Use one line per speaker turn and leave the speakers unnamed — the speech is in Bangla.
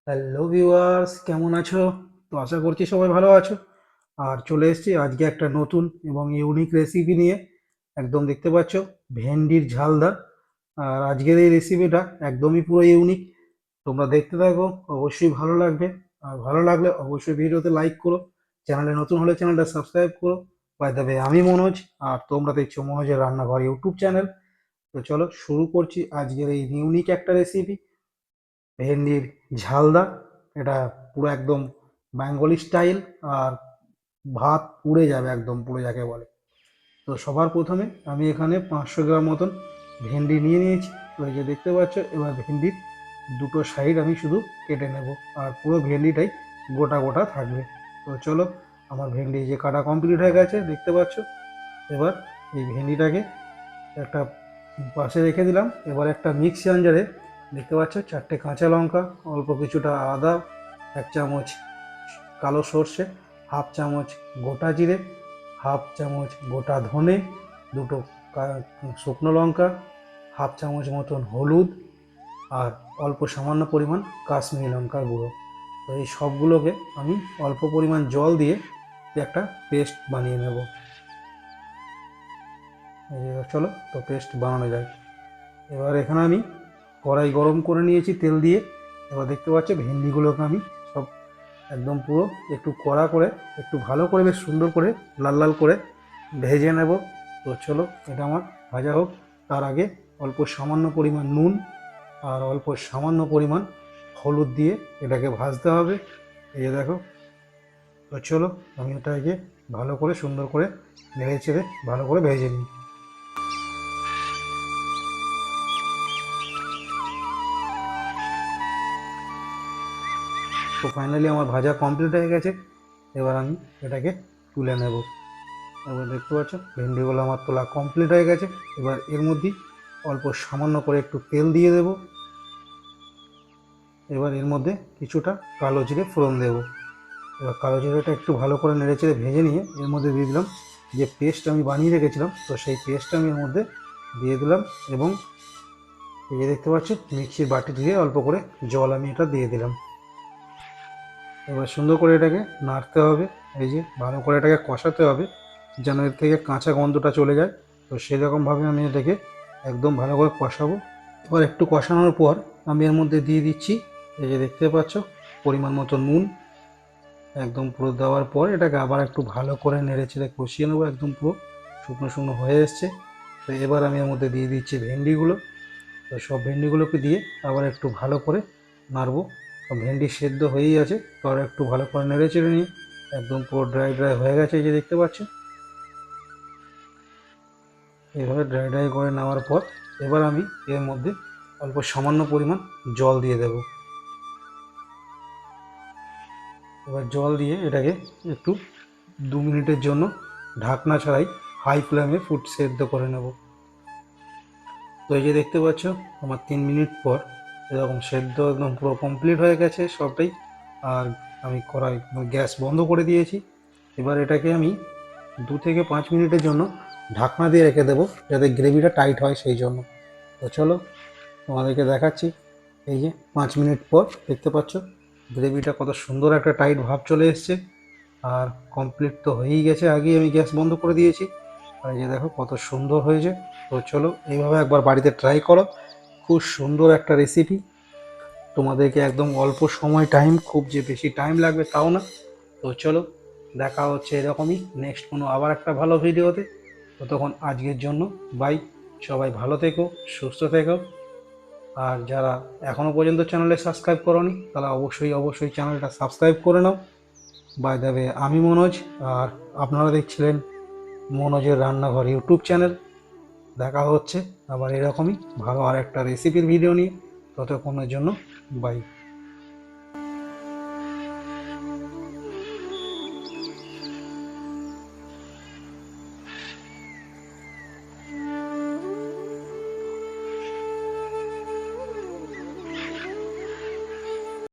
হ্যালো ভিউয়ার্স, কেমন আছো? তো আশা করছি সবাই ভালো আছো। আর চলে এসেছি আজকে একটা নতুন এবং ইউনিক রেসিপি নিয়ে। একদম দেখতে পাচ্ছ, ভেন্ডির ঝালদা। আর আজকের এই রেসিপিটা একদমই পুরো ইউনিক। তোমরা দেখতে থাকো, অবশ্যই ভালো লাগবে। আর ভালো লাগলে অবশ্যই ভিডিওতে লাইক করো। চ্যানেলে নতুন হলে চ্যানেলটা সাবস্ক্রাইব করো। বাই দ্য ওয়ে, আমি মনোজ। আর তোমরা দেখছো মনোজের রান্নাঘর ইউটিউব চ্যানেল। তো চলো শুরু করছি আজকের এই ইউনিক একটা রেসিপি, ভেন্ডির ঝালদা। এটা পুরো একদম বেঙ্গলি স্টাইল। আর ভাত পুড়ে যাবে, একদম পুড়ে যাকে বলে। তো সবার প্রথমে আমি এখানে 500 গ্রাম মতন ভেন্ডি নিয়ে নিয়েছি। তো এই যে দেখতে পাচ্ছ, এবার ভেন্ডির দুটো সাইড আমি শুধু কেটে নেব। আর পুরো ভেন্ডিটাই গোটা গোটা থাকবে। তো চলো, আমার ভেন্ডি যে কাটা কমপ্লিট হয়ে গেছে দেখতে পাচ্ছ। এবার এই ভেন্ডিটাকে একটা পাশে রেখে দিলাম। এবার একটা মিক্সি জারে দেখতে পাচ্ছ 4টে কাঁচা লঙ্কা, অল্প কিছুটা আদা, 1 চামচ কালো সর্ষে, হাফ চামচ গোটা জিরে, হাফ চামচ গোটা ধনে, দুটো শুকনো লঙ্কা, হাফ চামচ মতন হলুদ, আর অল্প সামান্য পরিমাণ কাশ্মীরি লঙ্কার গুঁড়ো। তো এই সবগুলোকে আমি অল্প পরিমাণ জল দিয়ে একটা পেস্ট বানিয়ে নেব। চলো তো পেস্ট বানানো যায়। এবার এখানে আমি কড়াই গরম করে নিয়েছি তেল দিয়ে। এবার দেখতে পাচ্ছ ভেন্ডিগুলোকে আমি সব একদম পুরো একটু কড়া করে, একটু ভালো করে, বেশ সুন্দর করে লাল লাল করে ভেজে নেব। তো চলো এটা আমার ভাজা হোক। তার আগে অল্প সামান্য পরিমাণ নুন আর অল্প সামান্য পরিমাণ হলুদ দিয়ে এটাকে ভাজতে হবে। এই যে দেখো। তো চলো আমি এটাকে ভালো করে সুন্দর করে নেড়ে চেড়ে ভালো করে ভেজে নিই। তো ফাইনালি আমার ভাজা কমপ্লিট হয়ে গেছে। এবার আমি এটাকে তুলে নেব। এবার দেখতে পাচ্ছ ভেন্ডিগুলো আমার তোলা কমপ্লিট হয়ে গেছে। এবার এর মধ্যে অল্প সামান্য করে একটু তেল দিয়ে দেব। এবার এর মধ্যে কিছুটা কালো জিরে ফোড়ন দেব। এবার কালো জিরেটা একটু ভালো করে নেড়েচেড়ে ভেজে নিয়ে এর মধ্যে দিয়ে দিলাম যে পেস্ট আমি বানিয়ে রেখেছিলাম। তো সেই পেস্টটা আমি এর মধ্যে দিয়ে দিলাম। এবং এই যে দেখতে পাচ্ছ মিক্সির বাটি ধুয়ে অল্প করে জল আমি এটা দিয়ে দিলাম। এবার সুন্দর করে এটাকে নাড়তে হবে। এই যে ভালো করে এটাকে কষাতে হবে যেন এর থেকে কাঁচা গন্ধটা চলে যায়। তো সেরকমভাবে আমি এটাকে একদম ভালো করে কষাবো। এবার একটু কষানোর পর আমি এর মধ্যে দিয়ে দিচ্ছি, এই যে দেখতে পাচ্ছ, পরিমাণ মতো নুন। একদম পুরো দেওয়ার পর এটাকে আবার একটু ভালো করে নেড়ে চেড়ে কষিয়ে নেবো। একদম পুরো শুকনো শুকনো হয়ে এসছে। তো এবার আমি এর মধ্যে দিয়ে দিচ্ছি ভেন্ডিগুলো। তো সব ভেন্ডিগুলোকে দিয়ে আবার একটু ভালো করে নাড়বো। ভেন্ডি সেদ্ধ হয়েই আছে, তো আর একটু ভালো করে নেড়ে চেড়ে নিয়ে একদম পুরো ড্রাই ড্রাই হয়ে গেছে, এই যে দেখতে পাচ্ছ। এইভাবে ড্রাই ড্রাই করে নেওয়ার পর এবার আমি এর মধ্যে অল্প সামান্য পরিমাণ জল দিয়ে দেব। এবার জল দিয়ে এটাকে একটু 2 মিনিটের জন্য ঢাকনা ছাড়াই হাই ফ্লেমে সেদ্ধ করে নেব। তো এই যে দেখতে পাচ্ছ আমার 3 মিনিট পর এরকম সেদ্ধ একদম পুরো কমপ্লিট হয়ে গেছে সবটাই। আর আমি গ্যাস বন্ধ করে দিয়েছি। এবার এটাকে আমি 2 থেকে 5 মিনিটের জন্য ঢাকনা দিয়ে রেখে দেবো যাতে গ্রেভিটা টাইট হয়, সেই জন্য। তো চলো তোমাদেরকে দেখাচ্ছি। এই যে 5 মিনিট পর দেখতে পাচ্ছ গ্রেভিটা কত সুন্দর একটা টাইট ভাব চলে এসছে। আর কমপ্লিট তো হয়েই গেছে, আগেই আমি গ্যাস বন্ধ করে দিয়েছি। আর এই যে দেখো কত সুন্দর হয়েছে। তো চলো এইভাবে একবার বাড়িতে ট্রাই করো। খুব সুন্দর একটা রেসিপি। তোমাদেরকে একদম অল্প সময় টাইম, খুব যে বেশি টাইম লাগবে তাও না। তো চলো দেখা হচ্ছে এরকমই নেক্সট কোনো আবার একটা ভালো ভিডিওতে। ততক্ষণ আজকের জন্য বাই। সবাই ভালো থেকো, সুস্থ থেকো। আর যারা এখনও পর্যন্ত চ্যানেলে সাবস্ক্রাইব করোনি তারা অবশ্যই অবশ্যই চ্যানেলটা সাবস্ক্রাইব করে নাও। বাই দ্য ওয়ে, আমি মনোজ। আর আপনারা দেখছিলেন মনোজের রান্নাঘর ইউটিউব চ্যানেল। দেখা হচ্ছে আবার এরকমই ভালো আর একটা রেসিপির ভিডিও নিয়ে। ততক্ষণের জন্য বাই।